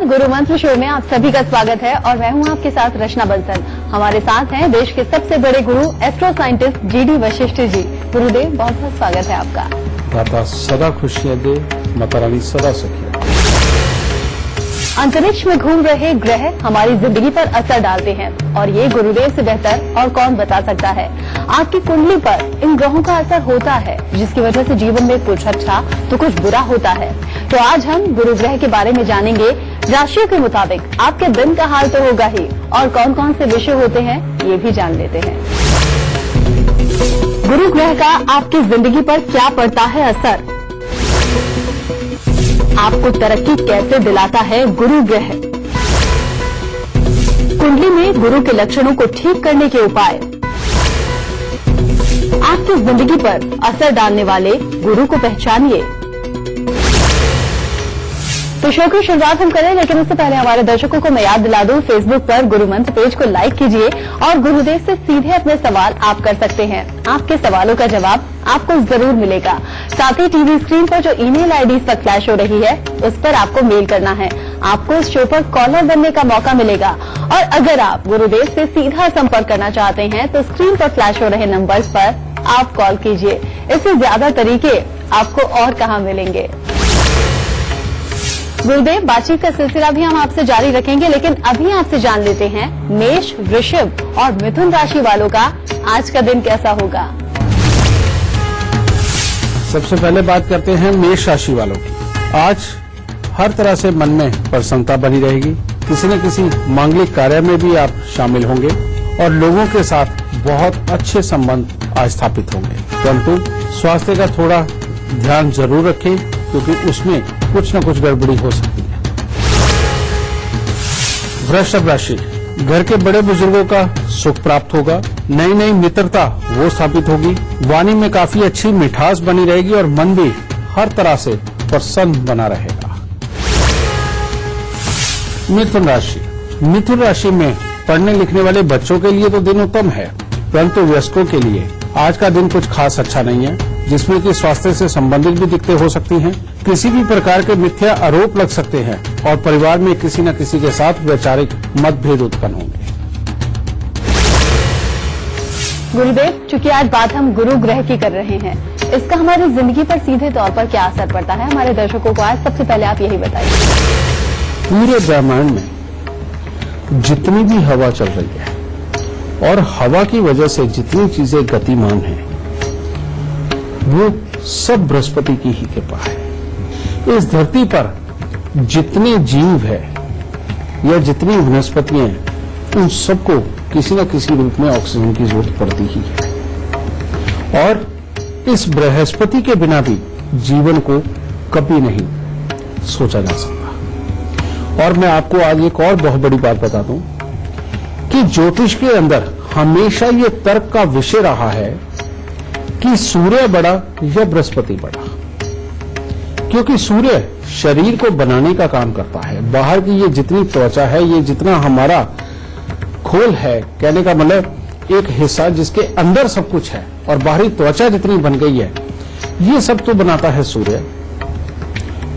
गुरु मंत्र शो में आप सभी का स्वागत है और मैं हूं आपके साथ रचना बंसल। हमारे साथ हैं देश के सबसे बड़े गुरु astro scientist GD Vashishtha ji. गुरुदेव बहुत बहुत स्वागत है आपका। दाता सदा खुशियां दे, माता रानी सदा सुखी। अंतरिक्ष में घूम रहे ग्रह हमारी जिंदगी पर असर डालते हैं और ये गुरुदेव से बेहतर और कौन बता सकता है। आपकी कुंडली पर इन ग्रहों का असर होता है जिसकी वजह से जीवन में कुछ अच्छा तो कुछ बुरा होता है। तो आज हम गुरु ग्रह के बारे में जानेंगे। राशियों के मुताबिक आपके दिन का हाल तो होगा ही और कौन कौन से विषय होते हैं ये भी जान लेते हैं। गुरु ग्रह का आपकी जिंदगी पर क्या पड़ता है असर, आपको तरक्की कैसे दिलाता है गुरु ग्रह, कुंडली में गुरु के लक्षणों को ठीक करने के उपाय, आपकी जिंदगी पर असर डालने वाले गुरु को पहचानिए। तो शो की शुरुआत हम करें, लेकिन उससे पहले हमारे दर्शकों को मैं याद दिला दूं, फेसबुक पर गुरु मंत्र पेज को लाइक कीजिए और गुरुदेव से सीधे अपने सवाल आप कर सकते हैं। आपके सवालों का जवाब आपको जरूर मिलेगा। साथ ही टीवी स्क्रीन पर जो ईमेल आईडी पर फ्लैश हो रही है उस पर आपको मेल करना है। आपको इस शो पर कॉलर बनने का मौका मिलेगा और अगर आप गुरुदेव से सीधा संपर्क करना चाहते हैं तो स्क्रीन पर फ्लैश हो रहे नंबर्स पर आप कॉल कीजिए। इससे ज्यादा तरीके आपको और कहाँ मिलेंगे। गुरुदेव, बातचीत का सिलसिला भी हम आपसे जारी रखेंगे, लेकिन अभी आपसे जान लेते हैं मेष, वृषभ और मिथुन राशि वालों का आज का दिन कैसा होगा। सबसे पहले बात करते हैं मेष राशि वालों की। आज हर तरह से मन में प्रसन्नता बनी रहेगी। किसी न किसी मांगलिक कार्य में भी आप शामिल होंगे और लोगों के साथ बहुत अच्छे संबंध आज स्थापित होंगे, परंतु स्वास्थ्य का थोड़ा ध्यान जरूर रखें क्योंकि उसमें कुछ न कुछ गड़बड़ी हो सकती है। वृषभ राशि, घर के बड़े बुजुर्गों का सुख प्राप्त होगा। नई नई मित्रता वो स्थापित होगी। वाणी में काफी अच्छी मिठास बनी रहेगी और मन भी हर तरह से प्रसन्न बना रहेगा। मिथुन राशि, मिथुन राशि में पढ़ने लिखने वाले बच्चों के लिए तो दिन उत्तम है, परंतु वयस्कों के लिए आज का दिन कुछ खास अच्छा नहीं है, जिसमें कि स्वास्थ्य से संबंधित भी दिक्कतें हो सकती हैं। किसी भी प्रकार के मिथ्या आरोप लग सकते हैं और परिवार में किसी न किसी के साथ वैचारिक मतभेद उत्पन्न होंगे। गुरुदेव, चूंकि आज बात हम गुरु ग्रह की कर रहे हैं, इसका हमारी जिंदगी पर सीधे तौर पर क्या असर पड़ता है हमारे दर्शकों को आज सबसे पहले आप यही बताइए। पूरे ब्रह्मांड में जितनी भी हवा चल रही है और हवा की वजह से जितनी चीजें गतिमान हैं वो सब बृहस्पति की ही कृपा है। इस धरती पर जितने जीव है या जितनी वनस्पतियां हैं उन सबको किसी न किसी रूप में ऑक्सीजन की जरूरत पड़ती ही है और इस बृहस्पति के बिना भी जीवन को कभी नहीं सोचा जा सकता। और मैं आपको आज एक और बहुत बड़ी बात बता दूं कि ज्योतिष के अंदर हमेशा ये तर्क का विषय रहा है कि सूर्य बड़ा या बृहस्पति बड़ा, क्योंकि सूर्य शरीर को बनाने का काम करता है। बाहर की ये जितनी त्वचा है, ये जितना हमारा खोल है, कहने का मतलब एक हिस्सा जिसके अंदर सब कुछ है और बाहरी त्वचा जितनी बन गई है, ये सब तो बनाता है सूर्य।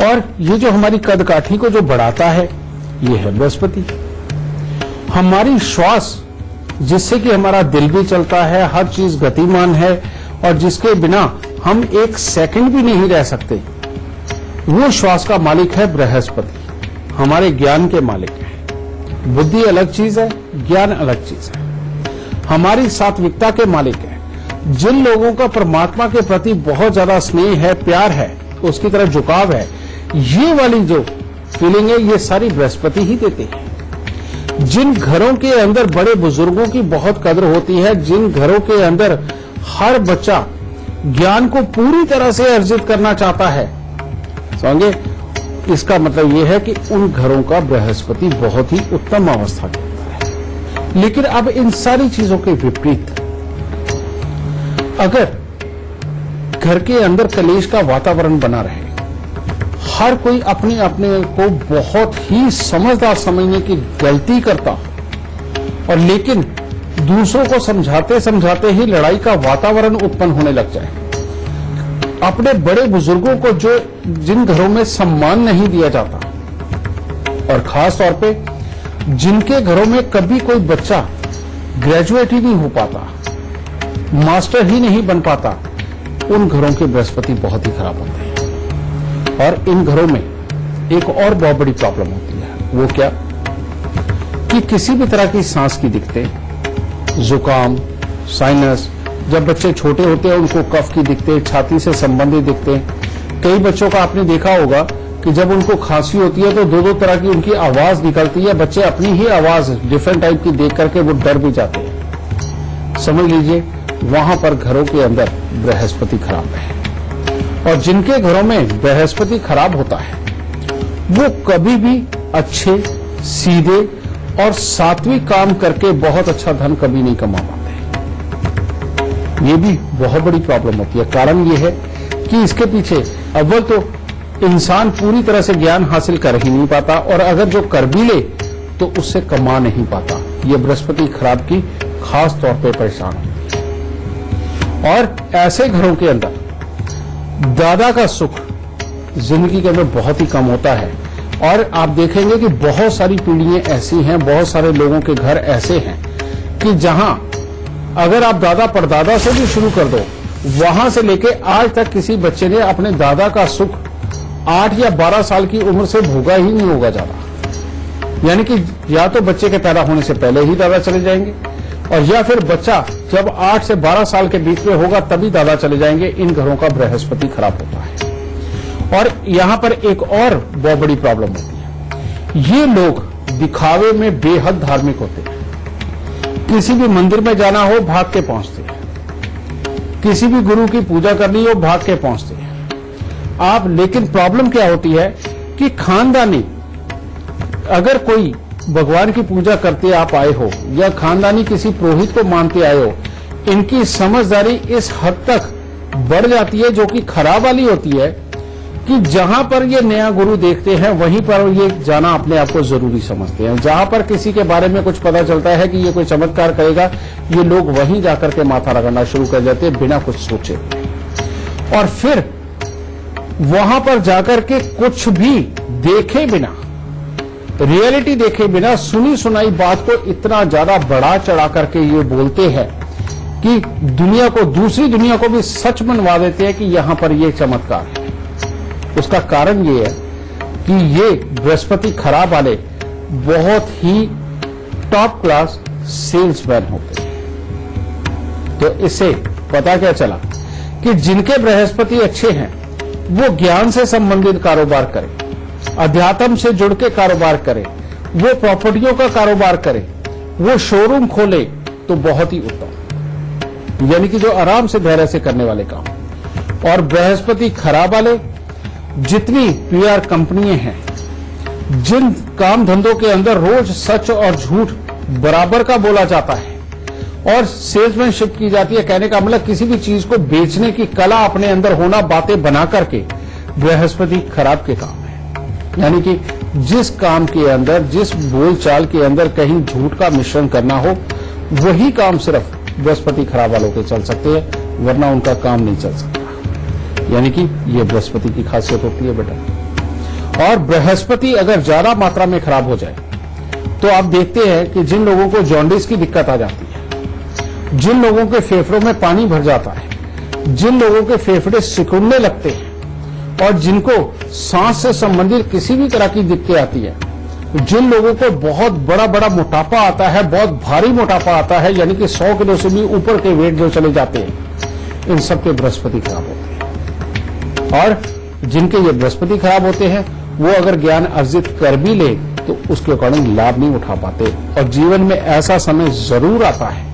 और ये जो हमारी कदकाठी को जो बढ़ाता है ये है बृहस्पति। हमारी श्वास जिससे कि हमारा दिल भी चलता है, हर चीज गतिमान है और जिसके बिना हम एक सेकंड भी नहीं रह सकते, वो श्वास का मालिक है बृहस्पति। हमारे ज्ञान के मालिक है। बुद्धि अलग चीज है, ज्ञान अलग चीज है। हमारी सात्विकता के मालिक है। जिन लोगों का परमात्मा के प्रति बहुत ज्यादा स्नेह है, प्यार है, उसकी तरफ झुकाव है, ये वाली जो फीलिंग है ये सारी बृहस्पति ही देते हैं। जिन घरों के अंदर बड़े बुजुर्गों की बहुत कदर होती है, जिन घरों के अंदर हर बच्चा ज्ञान को पूरी तरह से अर्जित करना चाहता है, समझे, इसका मतलब यह है कि उन घरों का बृहस्पति बहुत ही उत्तम अवस्था के अंदर है। लेकिन अब इन सारी चीजों के विपरीत अगर घर के अंदर कलेश का वातावरण बना रहे, हर कोई अपने अपने को बहुत ही समझदार समझने की गलती करता और लेकिन दूसरों को समझाते समझाते ही लड़ाई का वातावरण उत्पन्न होने लग जाए, अपने बड़े बुजुर्गों को जो जिन घरों में सम्मान नहीं दिया जाता, और खास तौर पे जिनके घरों में कभी कोई बच्चा ग्रेजुएट ही नहीं हो पाता, मास्टर ही नहीं बन पाता, उन घरों के बृहस्पति बहुत ही खराब होते हैं। और इन घरों में एक और बहुत बड़ी प्रॉब्लम होती है। वो क्या कि किसी भी तरह की सांस की दिक्कतें, जुकाम, साइनस, जब बच्चे छोटे होते हैं उनको कफ की दिक्कतें, छाती से संबंधित दिक्कतें। कई बच्चों का आपने देखा होगा कि जब उनको खांसी होती है तो दो दो तरह की उनकी आवाज निकलती है। बच्चे अपनी ही आवाज डिफरेंट टाइप की देख करके वो डर भी जाते हैं। समझ लीजिए वहां पर घरों के अंदर बृहस्पति खराब है। और जिनके घरों में बृहस्पति खराब होता है वो कभी भी अच्छे, सीधे और सात्विक काम करके बहुत अच्छा धन कभी नहीं कमा पाते। ये भी बहुत बड़ी प्रॉब्लम होती है। कारण ये है कि इसके पीछे अव्वल तो इंसान पूरी तरह से ज्ञान हासिल कर ही नहीं पाता, और अगर जो कर भी ले तो उससे कमा नहीं पाता। ये बृहस्पति खराब की खास तौर पे परेशान होती है। और ऐसे घरों के अंदर दादा का सुख जिंदगी के अंदर बहुत ही कम होता है। और आप देखेंगे कि बहुत सारी पीढ़ियां ऐसी हैं, बहुत सारे लोगों के घर ऐसे हैं कि जहां अगर आप दादा परदादा से भी शुरू कर दो, वहां से लेके आज तक किसी बच्चे ने अपने दादा का सुख 8 या 12 साल की उम्र से भोगा ही नहीं होगा ज्यादा। यानी कि या तो बच्चे के पैदा होने से पहले ही दादा चले जाएंगे, और या फिर बच्चा जब 8 से 12 साल के बीच में होगा तभी दादा चले जाएंगे। इन घरों का बृहस्पति खराब होता है। और यहां पर एक और बहुत बड़ी प्रॉब्लम होती है। ये लोग दिखावे में बेहद धार्मिक होते हैं। किसी भी मंदिर में जाना हो भाग के पहुंचते हैं, किसी भी गुरु की पूजा करनी हो भाग के पहुंचते हैं आप। लेकिन प्रॉब्लम क्या होती है कि खानदानी अगर कोई भगवान की पूजा करते आप आए हो या खानदानी किसी पुरोहित को मानते आए हो, इनकी समझदारी इस हद तक बढ़ जाती है जो कि खराब वाली होती है कि जहां पर ये नया गुरु देखते हैं वहीं पर ये जाना अपने आप को जरूरी समझते हैं। जहां पर किसी के बारे में कुछ पता चलता है कि ये कोई चमत्कार करेगा, ये लोग वहीं जाकर के माथा रगड़ना शुरू कर देते हैं बिना कुछ सोचे। और फिर वहां पर जाकर के कुछ भी देखे बिना, रियलिटी देखे बिना, सुनी सुनाई बात को इतना ज्यादा बढ़ा चढ़ा करके ये बोलते हैं कि दुनिया को, दूसरी दुनिया को भी सच मनवा देते हैं कि यहां पर ये चमत्कार है। उसका कारण ये है कि ये बृहस्पति खराब वाले बहुत ही टॉप क्लास सेल्समैन होते हैं। तो इससे पता क्या चला कि जिनके बृहस्पति अच्छे हैं वो ज्ञान से संबंधित कारोबार करें, अध्यात्म से जुड़ के कारोबार करें, वो प्रॉपर्टियों का कारोबार करें, वो शोरूम खोले तो बहुत ही उत्तम। यानी कि जो आराम से धैर्य से करने वाले काम। और बृहस्पति खराब वाले जितनी पीआर कंपनियां हैं, जिन काम धंधों के अंदर रोज सच और झूठ बराबर का बोला जाता है और सेल्समैनशिप की जाती है, कहने का मतलब किसी भी चीज को बेचने की कला अपने अंदर होना, बातें बना करके, बृहस्पति खराब के काम है। यानी कि जिस काम के अंदर, जिस बोलचाल के अंदर कहीं झूठ का मिश्रण करना हो, वही काम सिर्फ बृहस्पति खराब वालों के चल सकते हैं, वरना उनका काम नहीं चल सकता। यानी कि ये बृहस्पति की खासियत होती है बेटा। और बृहस्पति अगर ज्यादा मात्रा में खराब हो जाए तो आप देखते हैं कि जिन लोगों को जॉन्डिस की दिक्कत आ जाती है, जिन लोगों के फेफड़ों में पानी भर जाता है, जिन लोगों के फेफड़े सिकुड़ने लगते हैं और जिनको सांस से संबंधित किसी भी तरह की दिक्कतें आती है, जिन लोगों को बहुत बड़ा बड़ा मोटापा आता है, बहुत भारी मोटापा आता है, यानी कि 100 किलो से भी ऊपर के वेट जो चले जाते हैं, इन सब के बृहस्पति खराब होते हैं। और जिनके ये बृहस्पति खराब होते हैं वो अगर ज्ञान अर्जित कर भी ले तो उसके अकॉर्डिंग लाभ नहीं उठा पाते। और जीवन में ऐसा समय जरूर आता है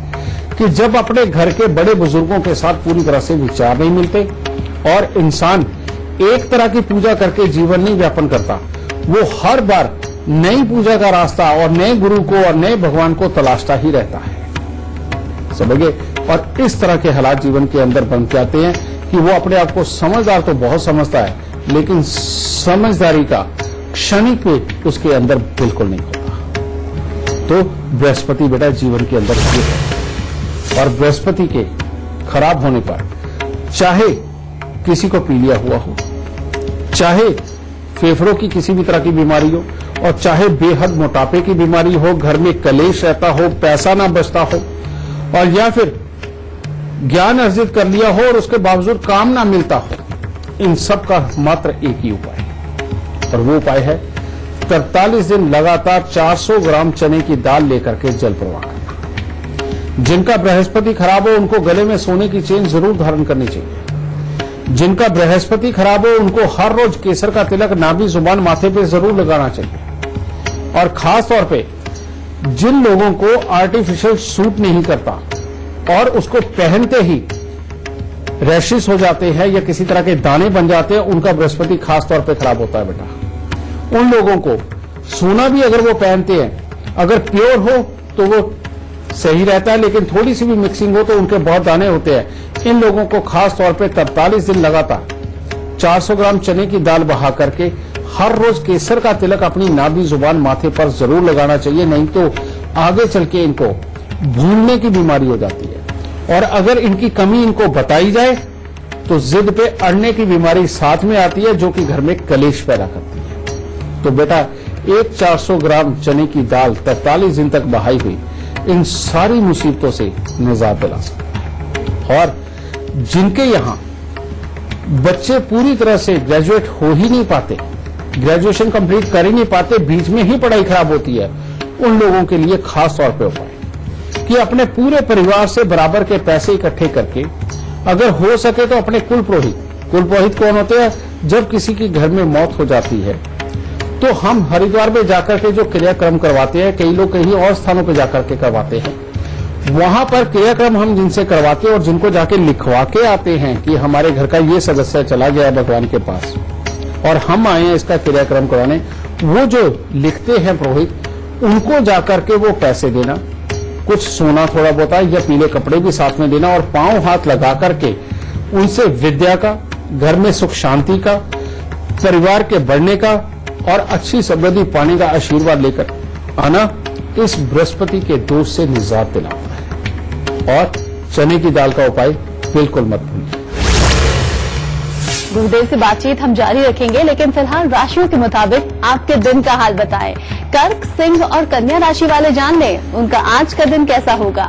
कि जब अपने घर के बड़े बुजुर्गों के साथ पूरी तरह से विचार नहीं मिलते और इंसान एक तरह की पूजा करके जीवन नहीं व्यापन करता, वो हर बार नई पूजा का रास्ता और नए गुरु को और नए भगवान को तलाशता ही रहता है। समझे? और इस तरह के हालात जीवन के अंदर बन के आते हैं कि वो अपने आप को समझदार तो बहुत समझता है, लेकिन समझदारी का क्षणिक पे उसके अंदर बिल्कुल नहीं होता। तो बृहस्पति बेटा जीवन के अंदर ये है। और बृहस्पति के खराब होने पर चाहे किसी को पीलिया हुआ हो, चाहे फेफड़ों की किसी भी तरह की बीमारी हो, और चाहे बेहद मोटापे की बीमारी हो, घर में कलेश रहता हो, पैसा ना बचता हो, और या फिर ज्ञान अर्जित कर लिया हो और उसके बावजूद काम ना मिलता हो, इन सब का मात्र एक ही उपाय है, और वो उपाय है 43 दिन लगातार 400 ग्राम चने की दाल लेकर के जल प्रवाह करना। जिनका बृहस्पति खराब हो उनको गले में सोने की चेन जरूर धारण करनी चाहिए। जिनका बृहस्पति खराब हो उनको हर रोज केसर का तिलक नाभि, जुबान, माथे पे जरूर लगाना चाहिए। और खास तौर पे जिन लोगों को आर्टिफिशियल सूट नहीं करता और उसको पहनते ही रैशेस हो जाते हैं या किसी तरह के दाने बन जाते हैं, उनका बृहस्पति खास तौर पे खराब होता है बेटा। उन लोगों को सोना भी अगर वो पहनते हैं, अगर प्योर हो तो वो सही रहता है, लेकिन थोड़ी सी भी मिक्सिंग हो तो उनके बहुत दाने होते हैं। इन लोगों को खास तौर पे 43 दिन लगातार 400 ग्राम चने की दाल बहा करके हर रोज केसर का तिलक अपनी नाभि, जुबान, माथे पर जरूर लगाना चाहिए, नहीं तो आगे चल के इनको भूलने की बीमारी हो जाती है। और अगर इनकी कमी इनको बताई जाए तो जिद पे अड़ने की बीमारी साथ में आती है, जो कि घर में कलेश पैदा करती है। तो बेटा एक 400 ग्राम चने की दाल 43 दिन तक बहाई हुई इन सारी मुसीबतों से निजात दिला सकता है। और जिनके यहां बच्चे पूरी तरह से ग्रेजुएट हो ही नहीं पाते, ग्रेजुएशन कंप्लीट कर ही नहीं पाते, बीच में ही पढ़ाई खराब होती है, उन लोगों के लिए खास तौर पे उपाय कि अपने पूरे परिवार से बराबर के पैसे इकट्ठे करके, अगर हो सके तो अपने कुल पुरोहित कौन होते हैं, जब किसी की घर में मौत हो जाती है तो हम हरिद्वार में जाकर के जो क्रियाक्रम करवाते हैं, कई लोग कहीं और स्थानों पर जाकर के करवाते हैं, वहां पर क्रियाक्रम हम जिनसे करवाते हैं और जिनको जाके लिखवा के आते हैं कि हमारे घर का ये सदस्य चला गया भगवान के पास और हम आए हैं इसका क्रियाक्रम करवाने, वो जो लिखते हैं पुरोहित, उनको जाकर के वो पैसे देना, कुछ सोना थोड़ा बहुत या पीले कपड़े भी साथ में देना, और पांव हाथ लगा करके उनसे विद्या का, घर में सुख शांति का, परिवार के बढ़ने का और अच्छी समृद्धि पाने का आशीर्वाद लेकर आना इस बृहस्पति के दोष से निजात दिलाता है। और चने की दाल का उपाय बिल्कुल मत भूलिए। गुरुदेव से बातचीत हम जारी रखेंगे, लेकिन फिलहाल राशियों के मुताबिक आपके दिन का हाल बताएं। कर्क, सिंह और कन्या राशि वाले जान लें उनका आज का दिन कैसा होगा।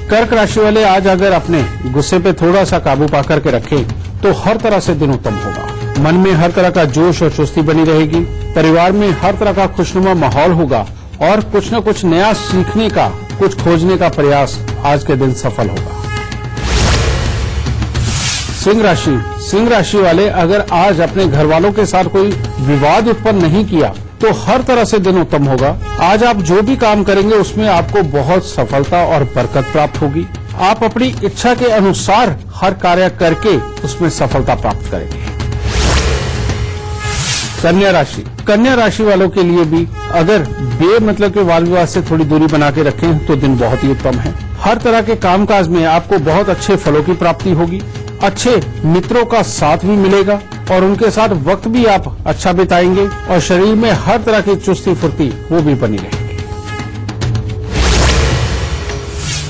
कर्क राशि वाले आज अगर अपने गुस्से पे थोड़ा सा काबू पा करके रखें तो हर तरह से दिन उत्तम होगा। मन में हर तरह का जोश और चुस्ती बनी रहेगी, परिवार में हर तरह का खुशनुमा माहौल होगा और कुछ न कुछ नया सीखने का, कुछ खोजने का प्रयास आज के दिन सफल होगा। सिंह राशि वाले अगर आज अपने घर वालों के साथ कोई विवाद उत्पन्न नहीं किया तो हर तरह से दिन उत्तम होगा। आज आप जो भी काम करेंगे उसमें आपको बहुत सफलता और बरकत प्राप्त होगी। आप अपनी इच्छा के अनुसार हर कार्य करके उसमें सफलता प्राप्त करेंगे। कन्या राशि वालों के लिए भी अगर बेमतलब के वाद विवाद से थोड़ी दूरी बना के रखें तो दिन बहुत ही उत्तम है। हर तरह के कामकाज में आपको बहुत अच्छे फलों की प्राप्ति होगी, अच्छे मित्रों का साथ भी मिलेगा और उनके साथ वक्त भी आप अच्छा बिताएंगे और शरीर में हर तरह की चुस्ती फुर्ती वो भी बनी रहेगी।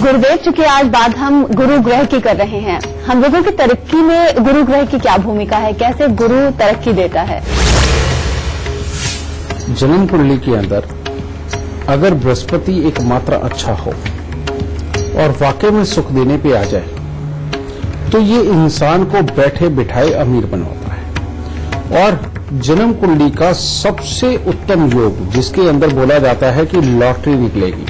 गुरुदेव, चूंकि आज बात हम गुरु ग्रह की कर रहे हैं, हम लोगों की तरक्की में गुरु ग्रह की क्या भूमिका है, कैसे गुरु तरक्की देता है। जन्म कुंडली के अंदर अगर बृहस्पति एकमात्र अच्छा हो और वाकई में सुख देने पे आ जाए तो ये इंसान को बैठे बिठाए अमीर बनवाता है। और जन्म कुंडली का सबसे उत्तम योग जिसके अंदर बोला जाता है कि लॉटरी निकलेगी,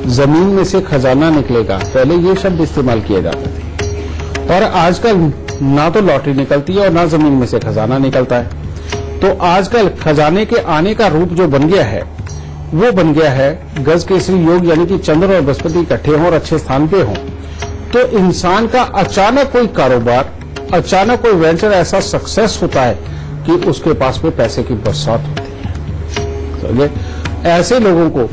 जमीन में से खजाना निकलेगा, पहले ये शब्द इस्तेमाल किए जाते थे और आजकल ना तो लॉटरी निकलती है और ना जमीन में से खजाना निकलता है। तो आजकल खजाने के आने का रूप जो बन गया है वो बन गया है गज केसरी योग, यानी कि चंद्र और बृहस्पति इकट्ठे हों और अच्छे स्थान पे हों तो इंसान का अचानक कोई कारोबार, अचानक कोई वेंचर ऐसा सक्सेस होता है कि उसके पास में पैसे की बरसात होती है। समझे? ऐसे लोगों को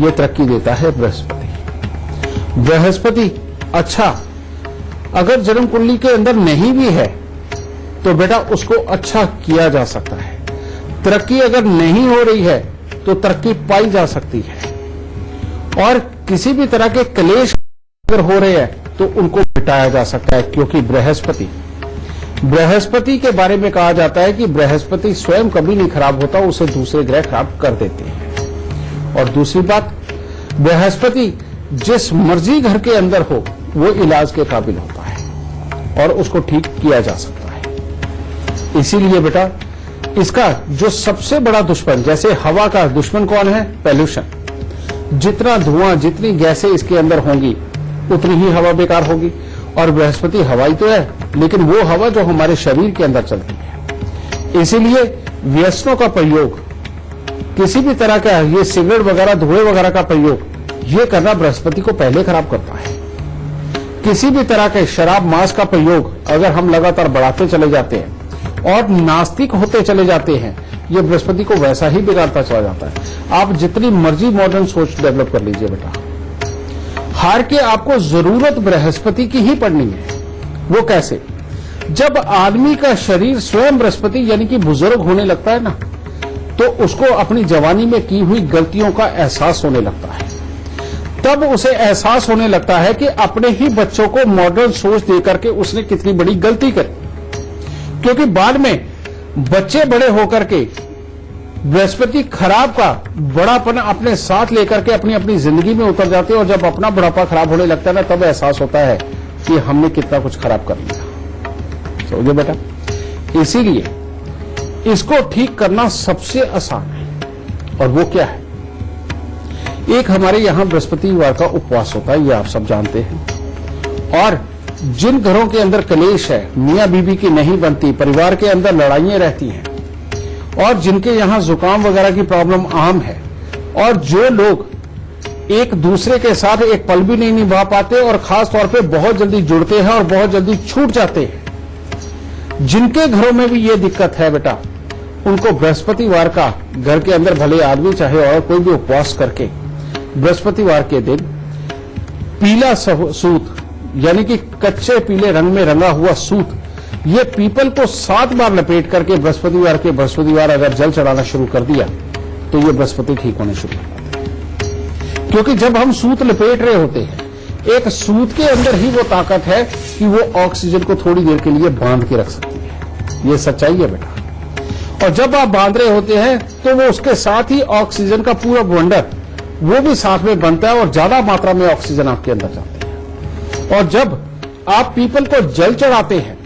ये तरक्की देता है बृहस्पति। बृहस्पति अच्छा अगर जन्म कुंडली के अंदर नहीं भी है तो बेटा उसको अच्छा किया जा सकता है। तरक्की अगर नहीं हो रही है तो तरक्की पाई जा सकती है और किसी भी तरह के क्लेश अगर हो रहे हैं तो उनको मिटाया जा सकता है, क्योंकि बृहस्पति बृहस्पति के बारे में कहा जाता है कि बृहस्पति स्वयं कभी नहीं खराब होता, उसे दूसरे ग्रह खराब कर देते हैं। और दूसरी बात, बृहस्पति जिस मर्जी घर के अंदर हो वो इलाज के काबिल होता है और उसको ठीक किया जा सकता है। इसीलिए बेटा इसका जो सबसे बड़ा दुश्मन, जैसे हवा का दुश्मन कौन है? पॉल्यूशन। जितना धुआं, जितनी गैसें इसके अंदर होंगी उतनी ही हवा बेकार होगी। और बृहस्पति हवा ही तो है, लेकिन वो हवा जो हमारे शरीर के अंदर चलती है। इसीलिए व्यसनों का प्रयोग, किसी भी तरह का ये सिगरेट वगैरह, धुएं वगैरह का प्रयोग, ये करना बृहस्पति को पहले खराब करता है। किसी भी तरह के शराब मांस का प्रयोग अगर हम लगातार बढ़ाते चले जाते हैं और नास्तिक होते चले जाते हैं, ये बृहस्पति को वैसा ही बिगाड़ता चला जाता है। आप जितनी मर्जी मॉडर्न सोच डेवलप कर लीजिए बेटा, हार के आपको जरूरत बृहस्पति की ही पड़नी है। वो कैसे? जब आदमी का शरीर स्वयं बृहस्पति यानी कि बुजुर्ग होने लगता है ना, तो उसको अपनी जवानी में की हुई गलतियों का एहसास होने लगता है। तब उसे एहसास होने लगता है कि अपने ही बच्चों को मॉडर्न सोच देकर के उसने कितनी बड़ी गलती करी। क्योंकि बाद में बच्चे बड़े होकर के बृहस्पति खराब का बड़ापन अपने साथ लेकर के अपनी अपनी जिंदगी में उतर जाते हैं, और जब अपना बुढ़ापा खराब होने लगता है ना, तब एहसास होता है कि हमने कितना कुछ खराब कर लिया। समझो बेटा, इसीलिए इसको ठीक करना सबसे आसान है। और वो क्या है? एक हमारे यहां बृहस्पतिवार का उपवास होता है, ये आप सब जानते हैं। और जिन घरों के अंदर कलेश है, मियां बीबी की नहीं बनती, परिवार के अंदर लड़ाइयां रहती हैं, और जिनके यहां जुकाम वगैरह की प्रॉब्लम आम है, और जो लोग एक दूसरे के साथ एक पल भी नहीं निभा पाते और खास तौर पे बहुत जल्दी जुड़ते हैं और बहुत जल्दी छूट जाते हैं, जिनके घरों में भी ये दिक्कत है बेटा, उनको बृहस्पतिवार का घर के अंदर भले आदमी चाहे और कोई भी उपवास करके बृहस्पतिवार के दिन पीला सूत यानी कि कच्चे पीले रंग में रंगा हुआ सूत, ये पीपल को 7 बार लपेट करके बृहस्पतिवार अगर जल चढ़ाना शुरू कर दिया तो ये बृहस्पति ठीक होने शुरू हो जाते हैं। क्योंकि जब हम सूत लपेट रहे होते हैं, एक सूत के अंदर ही वो ताकत है कि वो ऑक्सीजन को थोड़ी देर के लिए बांध के रख सकती है। ये सच्चाई है बेटा। और जब आप बांध रहे होते हैं तो वो उसके साथ ही ऑक्सीजन का पूरा बंडल वो भी साथ में बनता है और ज्यादा मात्रा में ऑक्सीजन आपके अंदर जाती है। और जब आप पीपल को जल चढ़ाते हैं,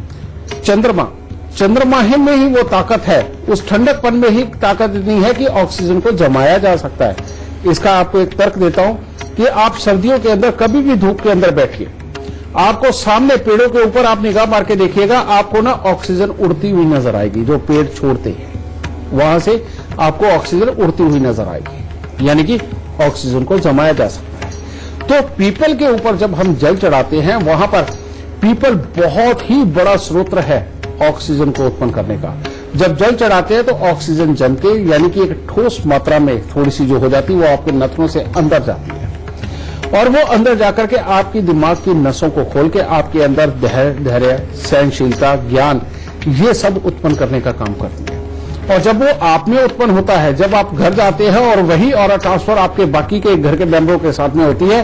चंद्रमा में ही वो ताकत है, उस ठंडकपन में ही ताकत इतनी है कि ऑक्सीजन को जमाया जा सकता है। इसका आपको एक तर्क देता हूं कि आप सर्दियों के अंदर कभी भी धूप के अंदर बैठिए, आपको सामने पेड़ों के ऊपर आप निगाह मार के देखिएगा, आपको ना ऑक्सीजन उड़ती हुई नजर आएगी। जो पेड़ छोड़ते हैं वहां से आपको ऑक्सीजन उड़ती हुई नजर आएगी, यानी कि ऑक्सीजन को जमाया जा सकता है। तो पीपल के ऊपर जब हम जल चढ़ाते हैं, वहां पर पीपल बहुत ही बड़ा स्रोत है ऑक्सीजन को उत्पन्न करने का। जब जल चढ़ाते हैं तो ऑक्सीजन जम के यानी कि एक ठोस मात्रा में थोड़ी सी जो हो जाती है वो आपके नथनों से अंदर जाती है, और वो अंदर जाकर के आपकी दिमाग की नसों को खोल के आपके अंदर धैर्य, सहनशीलता, ज्ञान, ये सब उत्पन्न करने का काम करती है। और जब वो आप में उत्पन्न होता है, जब आप घर जाते हैं और वही ऑरा ट्रांसफर आपके बाकी के घर के मेंबरों के साथ में होती है,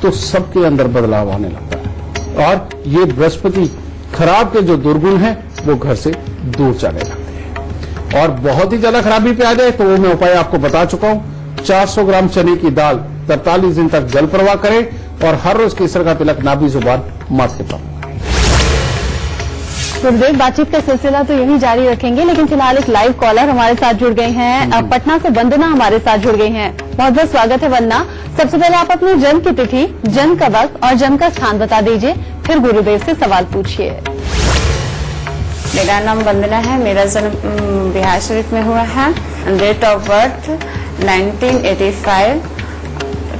तो सबके अंदर बदलाव आने लगता है। और ये बृहस्पति खराब के जो दुर्गुण हैं वो घर से दूर जाने लगते हैं। और बहुत ही ज्यादा खराबी पे आ जाए तो वो मैं उपाय आपको बता चुका हूं। 400 ग्राम चने की दाल 43 दिन तक जल प्रवाह करें और हर रोज केसर का तिलक नाभि जुबान माथे पर। गुरुदेव, बातचीत का सिलसिला तो यही जारी रखेंगे, लेकिन फिलहाल एक लाइव कॉलर हमारे साथ जुड़ गए हैं। पटना से वंदना हमारे साथ जुड़ गई हैं। बहुत बहुत स्वागत है वंदना। सबसे पहले आप अपनी जन्म की तिथि, जन्म का वक्त और जन्म का स्थान बता दीजिए, फिर गुरुदेव से सवाल पूछिए। मेरा नाम वंदना है, मेरा जन्म बिहार शरीफ में हुआ है। डेट ऑफ बर्थ 1985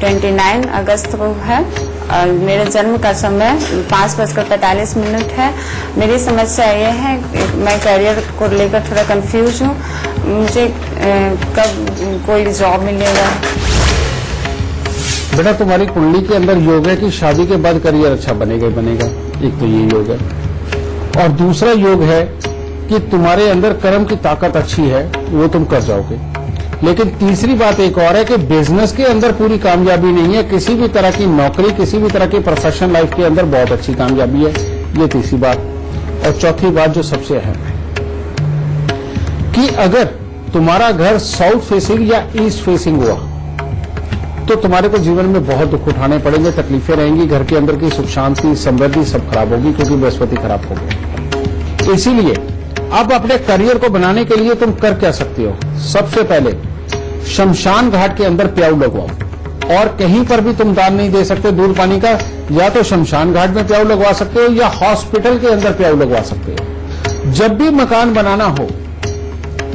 29 अगस्त को है। और मेरे जन्म का समय 5:45 है। मेरी समस्या ये है कि मैं करियर को लेकर थोड़ा कंफ्यूज हूँ। मुझे कब कोई जॉब मिलेगा? बेटा, तुम्हारी कुंडली के अंदर योग है कि शादी के बाद करियर अच्छा बनेगा। एक तो ये योग है, और दूसरा योग है कि तुम्हारे अंदर कर्म की ताकत अच्छी है, वो तुम कर जाओगे। लेकिन तीसरी बात एक और है कि बिजनेस के अंदर पूरी कामयाबी नहीं है। किसी भी तरह की नौकरी, किसी भी तरह की प्रोफेशनल लाइफ के अंदर बहुत अच्छी कामयाबी है, ये तीसरी बात। और चौथी बात जो सबसे अहम है कि अगर तुम्हारा घर साउथ फेसिंग या ईस्ट फेसिंग हुआ तो तुम्हारे को जीवन में बहुत दुख उठाने पड़ेंगे, तकलीफें रहेंगी, घर के अंदर की सुख शांति समृद्धि सब खराब होगी, क्योंकि बृहस्पति खराब हो गया। इसीलिए अब अपने करियर को बनाने के लिए तुम कर क्या सकते हो? सबसे पहले शमशान घाट के अंदर प्याऊ लगवाओ, और कहीं पर भी तुम दान नहीं दे सकते दूध पानी का, या तो शमशान घाट में प्याऊ लगवा सकते हो या हॉस्पिटल के अंदर प्याऊ लगवा सकते हो। जब भी मकान बनाना हो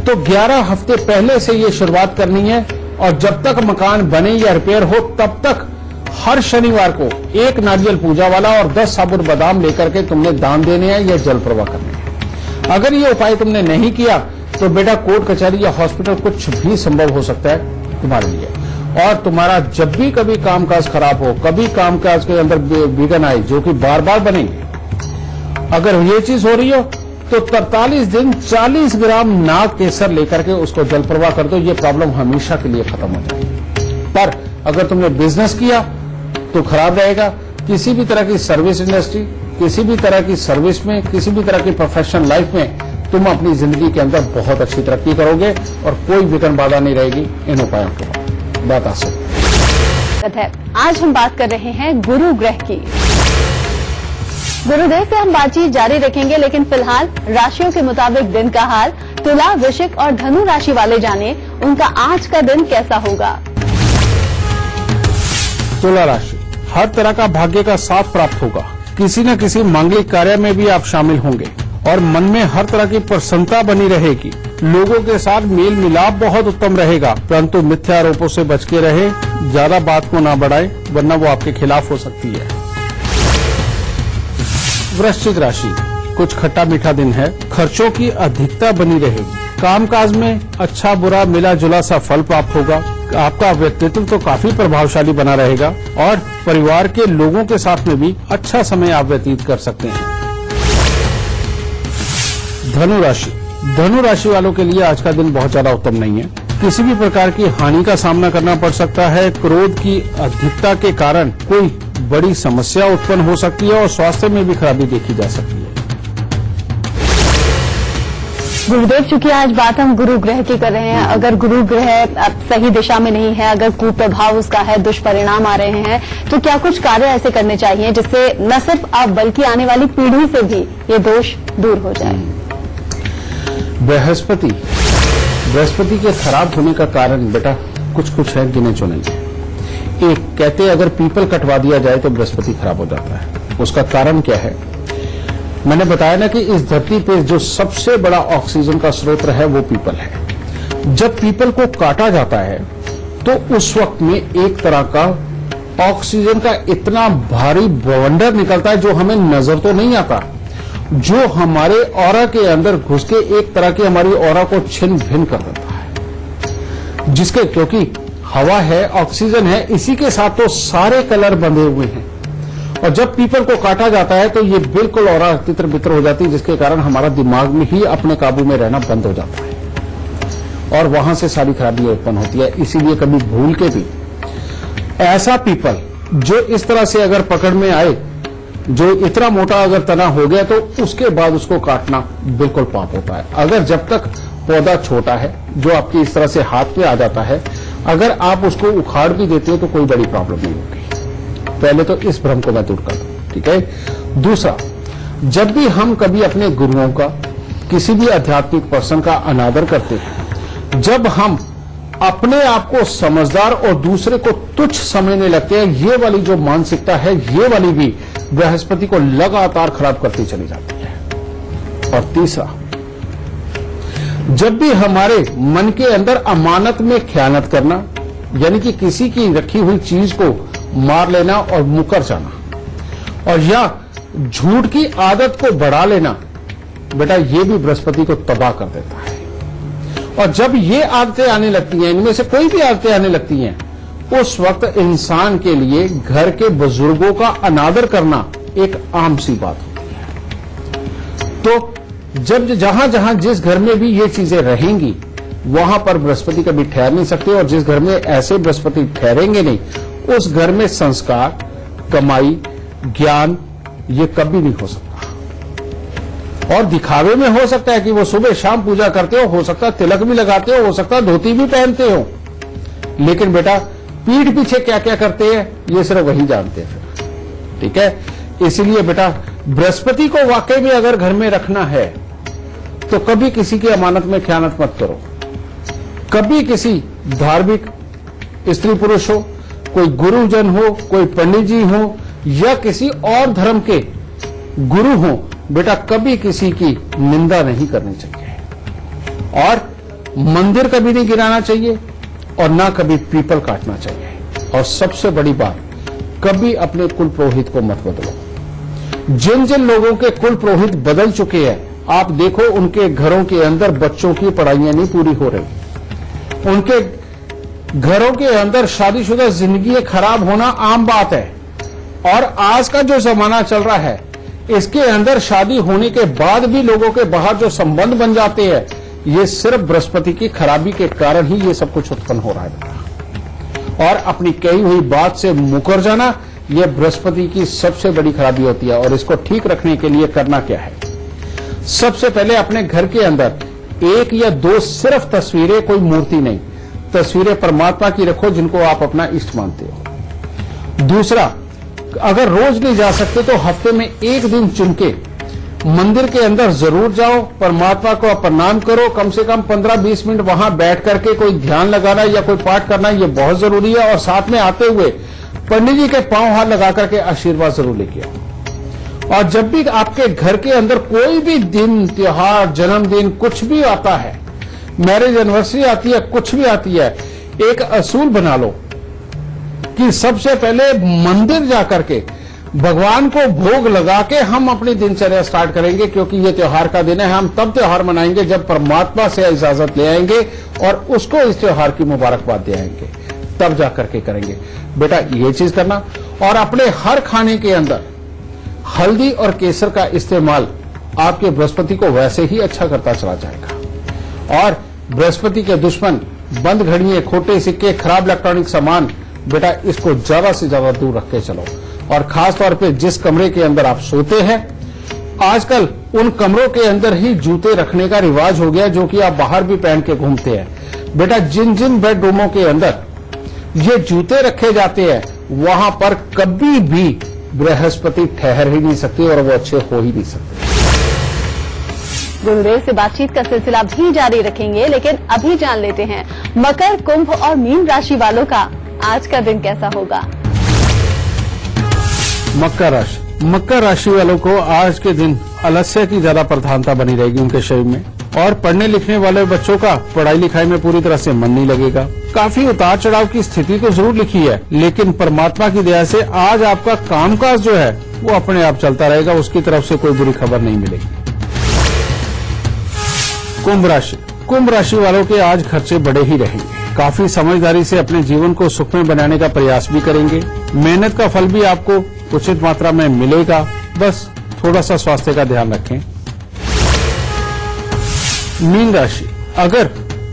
तो 11 हफ्ते पहले से ये शुरुआत करनी है, और जब तक मकान बने या रिपेयर हो तब तक हर शनिवार को एक नारियल पूजा वाला और 10 साबुत बादाम लेकर के तुमने दान देने हैं या जल प्रवाह करने हैं। अगर ये उपाय तुमने नहीं किया तो बेटा कोर्ट कचहरी या हॉस्पिटल कुछ भी संभव हो सकता है तुम्हारे लिए। और तुम्हारा जब भी कभी कामकाज खराब हो, कभी कामकाज के अंदर विघ्न आए जो कि बार बार बनेंगे, अगर ये चीज हो रही हो तो 43 दिन 40 ग्राम नाग केसर लेकर के उसको जल प्रवाह कर दो, ये प्रॉब्लम हमेशा के लिए खत्म हो जाएगी। पर अगर तुमने बिजनेस किया तो खराब रहेगा। किसी भी तरह की सर्विस इंडस्ट्री, किसी भी तरह की सर्विस में, किसी भी तरह की प्रोफेशनल लाइफ में तुम अपनी जिंदगी के अंदर बहुत अच्छी तरक्की करोगे और कोई विघ्न बाधा नहीं रहेगी इन उपायों के बाद। बात आसान है। आज हम बात कर रहे हैं गुरु ग्रह की। गुरुदेव से हम बातचीत जारी रखेंगे, लेकिन फिलहाल राशियों के मुताबिक दिन का हाल तुला, वृश्चिक और धनु राशि वाले जाने उनका आज का दिन कैसा होगा। तुला राशि, हर तरह का भाग्य का साथ प्राप्त होगा। किसी न किसी मांगलिक कार्य में भी आप शामिल होंगे और मन में हर तरह की प्रसन्नता बनी रहेगी। लोगों के साथ मेल मिलाप बहुत उत्तम रहेगा, परंतु मिथ्या आरोपों से बच के रहे, ज्यादा बात को ना बढ़ाए वरना वो आपके खिलाफ हो सकती है। वृश्चिक राशि, कुछ खट्टा मीठा दिन है, खर्चों की अधिकता बनी रहेगी। कामकाज में अच्छा बुरा मिला जुला सा फल प्राप्त होगा। आपका व्यक्तित्व तो काफी प्रभावशाली बना रहेगा और परिवार के लोगों के साथ में भी अच्छा समय आप व्यतीत कर सकते हैं। धनु राशि, धनु राशि वालों के लिए आज का दिन बहुत ज्यादा उत्तम नहीं है। किसी भी प्रकार की हानि का सामना करना पड़ सकता है। क्रोध की अधिकता के कारण कोई बड़ी समस्या उत्पन्न हो सकती है और स्वास्थ्य में भी खराबी देखी जा सकती है। गुरुदेव, चूंकि आज बात हम गुरु ग्रह की कर रहे हैं, अगर गुरु ग्रह अब सही दिशा में नहीं है, अगर कुप्रभाव उसका है, दुष्परिणाम आ रहे हैं, तो क्या कुछ कार्य ऐसे करने चाहिए जिससे न सिर्फ आप बल्कि आने वाली पीढ़ी से भी ये दोष दूर हो जाए। बृहस्पति के खराब होने का कारण बेटा कुछ है, गिने चुने। एक कहते हैं अगर पीपल कटवा दिया जाए तो बृहस्पति खराब हो जाता है। उसका कारण क्या है? मैंने बताया ना कि इस धरती पे जो सबसे बड़ा ऑक्सीजन का स्रोत है वो पीपल है। जब पीपल को काटा जाता है तो उस वक्त में एक तरह का ऑक्सीजन का इतना भारी बवंडर निकलता है जो हमें नजर तो नहीं आता, जो हमारे ऑरा के अंदर घुस के एक तरह की हमारी ऑरा को छिन्न भिन्न कर देता है। जिसके क्योंकि हवा है, ऑक्सीजन है, इसी के साथ तो सारे कलर बंधे हुए हैं। और जब पीपल को काटा जाता है तो ये बिल्कुल ऑरा तितर बितर हो जाती है, जिसके कारण हमारा दिमाग में ही अपने काबू में रहना बंद हो जाता है और वहां से सारी खराबी उत्पन्न होती है। इसीलिए कभी भूल के भी ऐसा पीपल जो इस तरह से अगर पकड़ में आए, जो इतना मोटा अगर तना हो गया, तो उसके बाद उसको काटना बिल्कुल पाप होता है। अगर जब तक पौधा छोटा है जो आपकी इस तरह से हाथ पे आ जाता है, अगर आप उसको उखाड़ भी देते हो तो कोई बड़ी प्रॉब्लम नहीं होगी। पहले तो इस भ्रम को मैं दूर कर दूं, ठीक है। दूसरा, जब भी हम कभी अपने गुरुओं का, किसी भी आध्यात्मिक पर्सन का अनादर करते हैं, जब हम अपने आप को समझदार और दूसरे को तुच्छ समझने लगते हैं, ये वाली जो मानसिकता है, ये वाली भी बृहस्पति को लगातार खराब करती चली जाती है। और तीसरा, जब भी हमारे मन के अंदर अमानत में ख्यानत करना, यानी कि किसी की रखी हुई चीज को मार लेना और मुकर जाना, और या झूठ की आदत को बढ़ा लेना, बेटा ये भी बृहस्पति को तबाह कर देता है। और जब ये आदतें आने लगती हैं, इनमें से कोई भी आदतें आने लगती हैं, उस वक्त इंसान के लिए घर के बुजुर्गों का अनादर करना एक आम सी बात होती है। तो जब जहां जहां जिस घर में भी ये चीजें रहेंगी, वहां पर बृहस्पति कभी ठहर नहीं सकते, और जिस घर में ऐसे बृहस्पति ठहरेंगे नहीं, उस घर में संस्कार, कमाई, ज्ञान ये कभी नहीं हो सकता। और दिखावे में हो सकता है कि वो सुबह शाम पूजा करते हो सकता है तिलक भी लगाते हो सकता है धोती भी पहनते हो, लेकिन बेटा पीठ पीछे क्या क्या करते हैं ये सिर्फ वही जानते हैं। ठीक है, इसलिए बेटा बृहस्पति को वाकई में अगर घर में रखना है तो कभी किसी की अमानत में खयानत मत करो। कभी किसी धार्मिक स्त्री पुरुष हो, कोई गुरुजन हो, कोई पंडित जी हो या किसी और धर्म के गुरु हो, बेटा कभी किसी की निंदा नहीं करनी चाहिए और मंदिर कभी नहीं गिराना चाहिए और ना कभी पीपल काटना चाहिए। और सबसे बड़ी बात, कभी अपने कुल पुरोहित को मत बदलो। जिन जिन लोगों के कुल पुरोहित बदल चुके हैं, आप देखो उनके घरों के अंदर बच्चों की पढ़ाइयां नहीं पूरी हो रही, उनके घरों के अंदर शादीशुदा जिंदगी खराब होना आम बात है। और आज का जो जमाना चल रहा है, इसके अंदर शादी होने के बाद भी लोगों के बाहर जो संबंध बन जाते हैं, ये सिर्फ बृहस्पति की खराबी के कारण ही ये सब कुछ उत्पन्न हो रहा है। और अपनी कही हुई बात से मुकर जाना, यह बृहस्पति की सबसे बड़ी खराबी होती है। और इसको ठीक रखने के लिए करना क्या है, सबसे पहले अपने घर के अंदर एक या दो सिर्फ तस्वीरें, कोई मूर्ति नहीं, तस्वीरें परमात्मा की रखो जिनको आप अपना इष्ट मानते हो। दूसरा, अगर रोज नहीं जा सकते तो हफ्ते में एक दिन चुन के मंदिर के अंदर जरूर जाओ, परमात्मा को प्रणाम करो, कम से कम 15-20 मिनट वहां बैठ करके कोई ध्यान लगाना या कोई पाठ करना, ये बहुत जरूरी है। और साथ में आते हुए पंडित जी के पांव हाथ लगा करके आशीर्वाद जरूर लेके आओ। और जब भी आपके घर के अंदर कोई भी दिन, त्योहार, जन्मदिन कुछ भी आता है, मैरिज एनिवर्सरी आती है, कुछ भी आती है, एक असूल बना लो कि सबसे पहले मंदिर जाकर के भगवान को भोग लगा के हम अपनी दिनचर्या स्टार्ट करेंगे, क्योंकि ये त्योहार का दिन है। हम तब त्योहार मनाएंगे जब परमात्मा से इजाजत ले आएंगे और उसको इस त्योहार की मुबारकबाद दे आएंगे, तब जाकर के करेंगे। बेटा ये चीज करना। और अपने हर खाने के अंदर हल्दी और केसर का इस्तेमाल आपके बृहस्पति को वैसे ही अच्छा करता चला जाएगा। और बृहस्पति के दुश्मन बंद घड़ियां, खोटे सिक्के, खराब इलेक्ट्रॉनिक सामान, बेटा इसको ज्यादा से ज्यादा दूर रख के चलो। और खास तौर पे जिस कमरे के अंदर आप सोते हैं, आजकल उन कमरों के अंदर ही जूते रखने का रिवाज हो गया, जो कि आप बाहर भी पहन के घूमते हैं। बेटा जिन जिन बेडरूमों के अंदर ये जूते रखे जाते हैं, वहां पर कभी भी बृहस्पति ठहर ही नहीं सकते और वो अच्छे हो ही नहीं सकते। गुरुदेव से बातचीत का सिलसिला भी जारी रखेंगे, लेकिन अभी जान लेते हैं मकर, कुंभ और मीन राशि वालों का आज का दिन कैसा होगा। मकर राशि वालों को आज के दिन आलस्य की ज्यादा प्रधानता बनी रहेगी उनके शरीर में। और पढ़ने लिखने वाले बच्चों का पढ़ाई लिखाई में पूरी तरह से मन नहीं लगेगा। काफी उतार चढ़ाव की स्थिति तो जरूर लिखी है, लेकिन परमात्मा की दया से आज आपका कामकाज जो है वो अपने आप चलता रहेगा, उसकी तरफ से कोई बुरी खबर नहीं मिलेगी। कुंभ राशि वालों के आज खर्चे बड़े ही रहेंगे। काफी समझदारी से अपने जीवन को सुखमय बनाने का प्रयास भी करेंगे। मेहनत का फल भी आपको उचित मात्रा में मिलेगा, बस थोड़ा सा स्वास्थ्य का ध्यान रखें। मीन राशि, अगर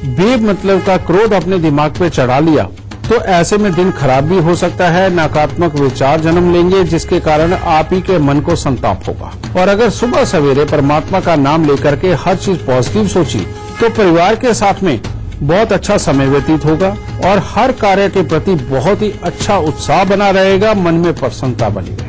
बेमतलब का क्रोध अपने दिमाग पे चढ़ा लिया तो ऐसे में दिन खराब भी हो सकता है। नकारात्मक विचार जन्म लेंगे, जिसके कारण आप ही के मन को संताप होगा। और अगर सुबह सवेरे परमात्मा का नाम लेकर के हर चीज पॉजिटिव सोची तो परिवार के साथ में बहुत अच्छा समय व्यतीत होगा और हर कार्य के प्रति बहुत ही अच्छा उत्साह बना रहेगा, मन में प्रसन्नता बनी रहेगी।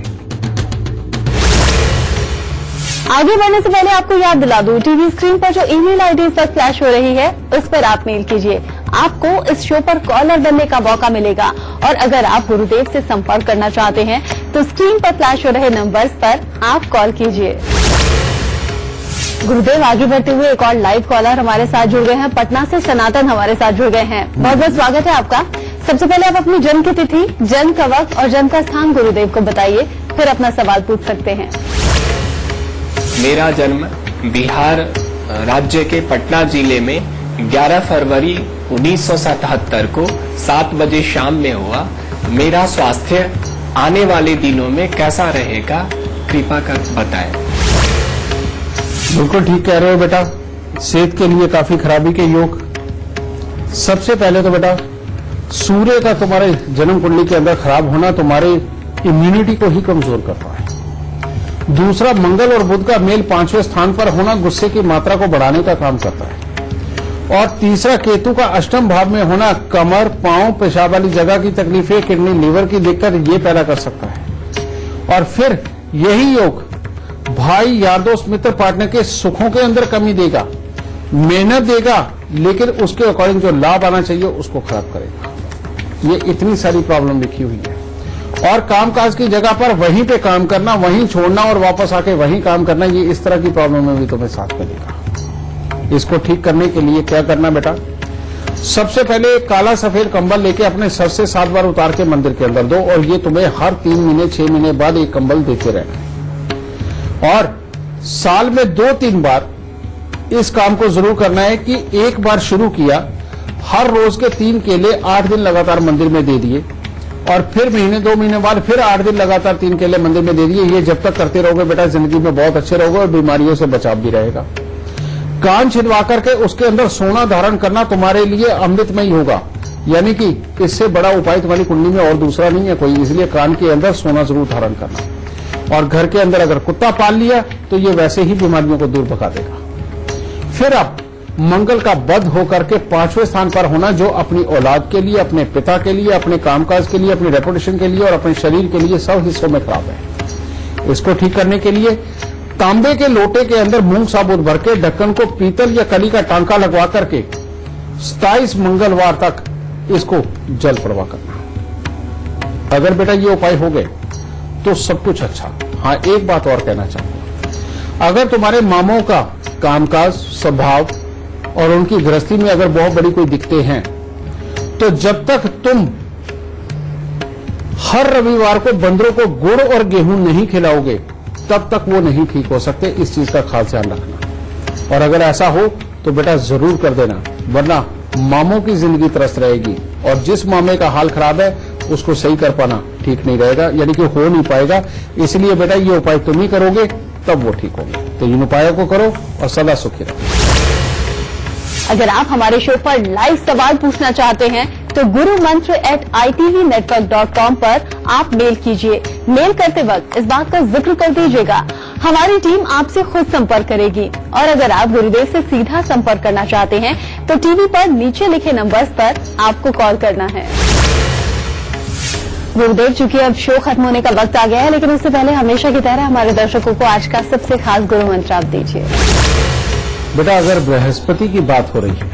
आगे बढ़ने से पहले आपको याद दिला दूं, टीवी स्क्रीन पर जो ईमेल आईडी इस वक्त फ्लैश हो रही है, उस पर आप मेल कीजिए। आपको इस शो पर कॉलर बनने का मौका मिलेगा। और अगर आप गुरुदेव से संपर्क करना चाहते हैं तो स्क्रीन पर फ्लैश हो रहे नंबर्स पर आप कॉल कीजिए। गुरुदेव, आगे बढ़ते हुए एक और लाइव कॉलर हमारे साथ जुड़ गए हैं। पटना से सनातन हमारे साथ जुड़ गए हैं। बहुत बहुत स्वागत है आपका। सबसे पहले आप अपनी जन्म की तिथि, जन्म का वक्त और जन्म का स्थान गुरुदेव को बताइए, फिर अपना सवाल पूछ सकते हैं। मेरा जन्म बिहार राज्य के पटना जिले में 11 फरवरी 1977 को 7 बजे शाम में हुआ। मेरा स्वास्थ्य आने वाले दिनों में कैसा रहेगा, कृपा कर बताएं। बिल्कुल ठीक कह रहे हो बेटा, सेहत के लिए काफी खराबी के योग। सबसे पहले तो बेटा, सूर्य का तुम्हारे जन्म कुंडली के अंदर खराब होना तुम्हारे इम्यूनिटी को ही कमजोर कर रहा है। दूसरा, मंगल और बुध का मेल 5वें स्थान पर होना गुस्से की मात्रा को बढ़ाने का काम करता है। और तीसरा, केतु का अष्टम भाव में होना कमर, पांव, पेशाब वाली जगह की तकलीफें, किडनी, लीवर की दिक्कत ये पैदा कर सकता है। और फिर यही योग भाई, यार, दोस्त, मित्र, पार्टनर के सुखों के अंदर कमी देगा, मेहनत देगा, लेकिन उसके अकॉर्डिंग जो लाभ आना चाहिए उसको खराब करेगा। ये इतनी सारी प्रॉब्लम लिखी हुई है। और कामकाज की जगह पर वहीं पे काम करना, वहीं छोड़ना और वापस आके वहीं काम करना, ये इस तरह की प्रॉब्लम में भी तुम्हें साथ में देगा। इसको ठीक करने के लिए क्या करना बेटा, सबसे पहले काला सफेद कंबल लेके अपने सर से 7 बार उतार के मंदिर के अंदर दो, और ये तुम्हें हर 3 महीने 6 महीने बाद एक कंबल देते रहना। और साल में 2-3 बार इस काम को जरूर करना है कि एक बार शुरू किया, हर रोज के 3 केले 8 दिन लगातार मंदिर में दे दिए, और फिर महीने 2 महीने बाद फिर 8 दिन लगातार 3 केले मंदिर में दे दिए। ये जब तक करते रहोगे बेटा, जिंदगी में बहुत अच्छे रहोगे और बीमारियों से बचाव भी रहेगा। कान छिदवा करके उसके अंदर सोना धारण करना तुम्हारे लिए अमृतमय होगा, यानी कि इससे बड़ा उपाय तुम्हारी कुंडली में और दूसरा नहीं है कोई, इसलिए कान के अंदर सोना जरूर धारण करना। और घर के अंदर अगर कुत्ता पाल लिया तो ये वैसे ही बीमारियों को दूर भगा देगा। फिर अब मंगल का बध होकर के 5वें स्थान पर होना, जो अपनी औलाद के लिए, अपने पिता के लिए, अपने कामकाज के लिए, अपनी रेपुटेशन के लिए और अपने शरीर के लिए सब हिस्सों में खराब है। इसको ठीक करने के लिए तांबे के लोटे के अंदर मूंग साबुत भर के ढक्कन को पीतल या कली का टांका लगवा करके 27 मंगलवार तक इसको जल प्रवाह करना। अगर बेटा ये उपाय हो गए तो सब कुछ अच्छा। हाँ, एक बात और कहना चाहूंगा, अगर तुम्हारे मामों का कामकाज, स्वभाव और उनकी गृहस्थी में अगर बहुत बड़ी कोई दिक्कतें हैं, तो जब तक तुम हर रविवार को बंदरों को गुड़ और गेहूं नहीं खिलाओगे तब तक वो नहीं ठीक हो सकते। इस चीज का खास ध्यान रखना। और अगर ऐसा हो तो बेटा जरूर कर देना, वरना मामों की जिंदगी त्रस्त रहेगी, और जिस मामे का हाल खराब है उसको सही कर पाना ठीक नहीं रहेगा, यानी कि हो नहीं पाएगा। इसलिए बेटा ये उपाय तुम ही करोगे तब वो ठीक होंगे। तो इन उपायों को करो और सदा सुखी रहो। अगर आप हमारे शो पर लाइव सवाल पूछना चाहते हैं तो gurumantra@itvnetwork.com पर आप मेल कीजिए। मेल करते वक्त इस बात का जिक्र कर दीजिएगा, हमारी टीम आपसे खुद संपर्क करेगी। और अगर आप गुरुदेव से सीधा संपर्क करना चाहते हैं तो टीवी पर नीचे लिखे नंबर्स पर आपको कॉल करना है। गुरुदेव, चूंकि अब शो खत्म होने का वक्त आ गया है, लेकिन उससे पहले हमेशा की तरह हमारे दर्शकों को आज का सबसे खास गुरु मंत्र आप दीजिए। बेटा, अगर बृहस्पति की बात हो रही है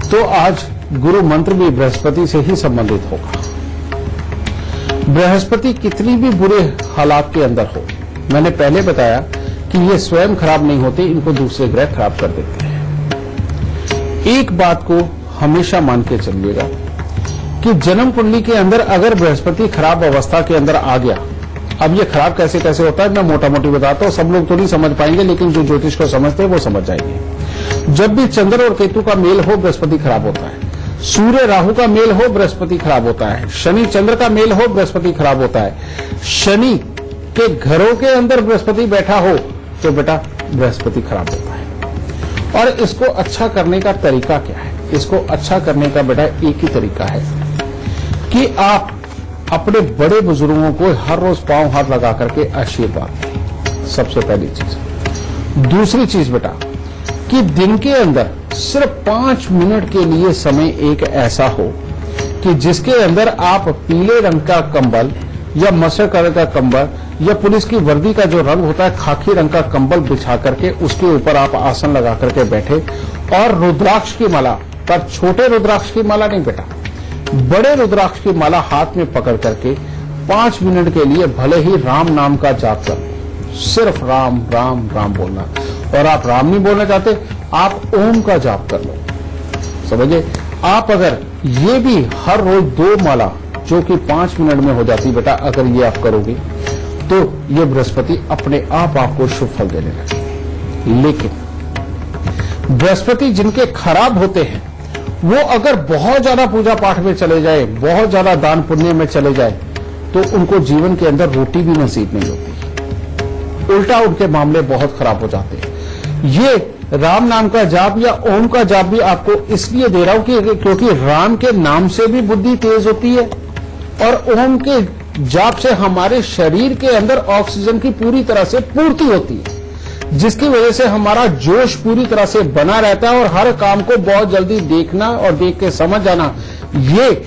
तो आज गुरु मंत्र भी बृहस्पति से ही संबंधित होगा। बृहस्पति कितनी भी बुरे हालात के अंदर हो, मैंने पहले बताया कि ये स्वयं खराब नहीं होते, इनको दूसरे ग्रह खराब कर देते हैं। एक बात को हमेशा मान के चलिएगा कि जन्म कुंडली के अंदर अगर बृहस्पति खराब अवस्था के अंदर आ गया, अब ये खराब कैसे कैसे होता है मैं मोटा मोटी बताता हूं, सब लोग तो नहीं समझ पाएंगे, लेकिन जो ज्योतिष को समझते हैं वो समझ जाएंगे। जब भी चंद्र और केतु का मेल हो बृहस्पति खराब होता है, सूर्य राहु का मेल हो बृहस्पति खराब होता है, शनि चंद्र का मेल हो बृहस्पति खराब होता है, शनि के घरों के अंदर बृहस्पति बैठा हो तो बेटा बृहस्पति खराब होता है। और इसको अच्छा करने का तरीका क्या है? इसको अच्छा करने का बेटा एक ही तरीका है कि आप अपने बड़े बुजुर्गों को हर रोज पांव हाथ लगा करके आशीर्वाद दें, सबसे पहली चीज। दूसरी चीज बेटा कि दिन के अंदर सिर्फ 5 मिनट के लिए समय एक ऐसा हो कि जिसके अंदर आप पीले रंग का कंबल या मस्टर्ड कलर का कंबल या पुलिस की वर्दी का जो रंग होता है खाकी रंग का कंबल बिछा करके उसके ऊपर आप आसन लगा करके बैठे, और रुद्राक्ष की माला, पर छोटे रुद्राक्ष की माला नहीं बेटा, बड़े रुद्राक्ष की माला हाथ में पकड़ करके 5 मिनट के लिए भले ही राम नाम का जाप कर, सिर्फ राम राम राम बोलना। और आप राम नहीं बोलना चाहते, आप ओम का जाप कर लो, समझे। आप अगर ये भी हर रोज 2 माला जो कि 5 मिनट में हो जाती बेटा, अगर ये आप करोगे तो ये बृहस्पति अपने आप आपको शुभ फल देने लगेंगे। लेकिन बृहस्पति जिनके खराब होते हैं वो अगर बहुत ज्यादा पूजा पाठ में चले जाए, बहुत ज्यादा दान पुण्य में चले जाए, तो उनको जीवन के अंदर रोटी भी नसीब नहीं होती, उल्टा उनके मामले बहुत खराब हो जाते हैं। ये राम नाम का जाप या ओम का जाप भी आपको इसलिए दे रहा हूं कि क्योंकि राम के नाम से भी बुद्धि तेज होती है और ओम के जाप से हमारे शरीर के अंदर ऑक्सीजन की पूरी तरह से पूर्ति होती है, जिसकी वजह से हमारा जोश पूरी तरह से बना रहता है और हर काम को बहुत जल्दी देखना और देख के समझ जाना, ये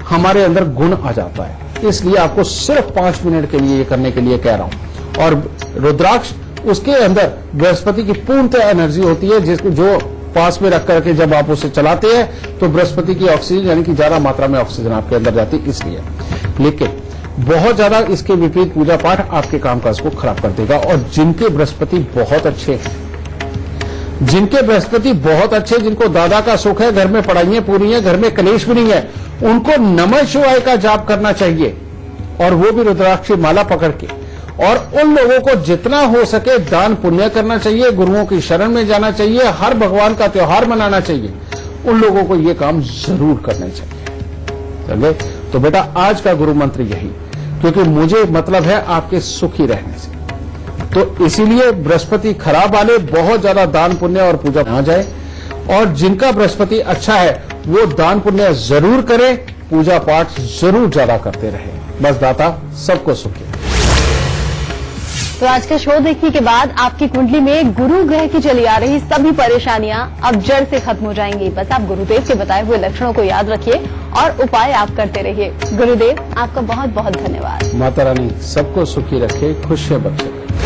हमारे अंदर गुण आ जाता है। इसलिए आपको सिर्फ 5 मिनट के लिए ये करने के लिए कह रहा हूं। और रुद्राक्ष, उसके अंदर बृहस्पति की पूर्णतः एनर्जी होती है, जिसको जो पास में रख करके जब आप उसे चलाते हैं तो बृहस्पति की ऑक्सीजन यानी कि ज्यादा मात्रा में ऑक्सीजन आपके अंदर जाती है, इसलिए। लेकिन बहुत ज्यादा इसके विपरीत पूजा पाठ आपके कामकाज को खराब कर देगा। और जिनके बृहस्पति बहुत अच्छे हैं, जिनको दादा का सुख है, घर में पढ़ाइयां पूरी हैं, घर में कलेश भी नहीं है, उनको नमः शिवाय का जाप करना चाहिए, और वो भी रुद्राक्ष की माला पकड़ के। और उन लोगों को जितना हो सके दान पुण्य करना चाहिए, गुरुओं की शरण में जाना चाहिए, हर भगवान का त्योहार मनाना चाहिए। उन लोगों को ये काम जरूर करना चाहिए। समझे? तो बेटा आज का गुरु मंत्र यही, क्योंकि मुझे मतलब है आपके सुखी रहने से। तो इसीलिए बृहस्पति खराब वाले बहुत ज्यादा दान पुण्य और पूजा ना जाए, और जिनका बृहस्पति अच्छा है वो दान पुण्य जरूर करे, पूजा पाठ जरूर ज्यादा करते रहे। बस दाता सबको सुखी। तो आज का शो देखने के बाद आपकी कुंडली में गुरु ग्रह की चली आ रही सभी परेशानियां अब जड़ से खत्म हो जाएंगी। बस आप गुरुदेव के बताए हुए लक्षणों को याद रखिए और उपाय आप करते रहिए। गुरुदेव, आपका बहुत बहुत धन्यवाद। माता रानी सबको सुखी रखे, खुशियां बख्शे।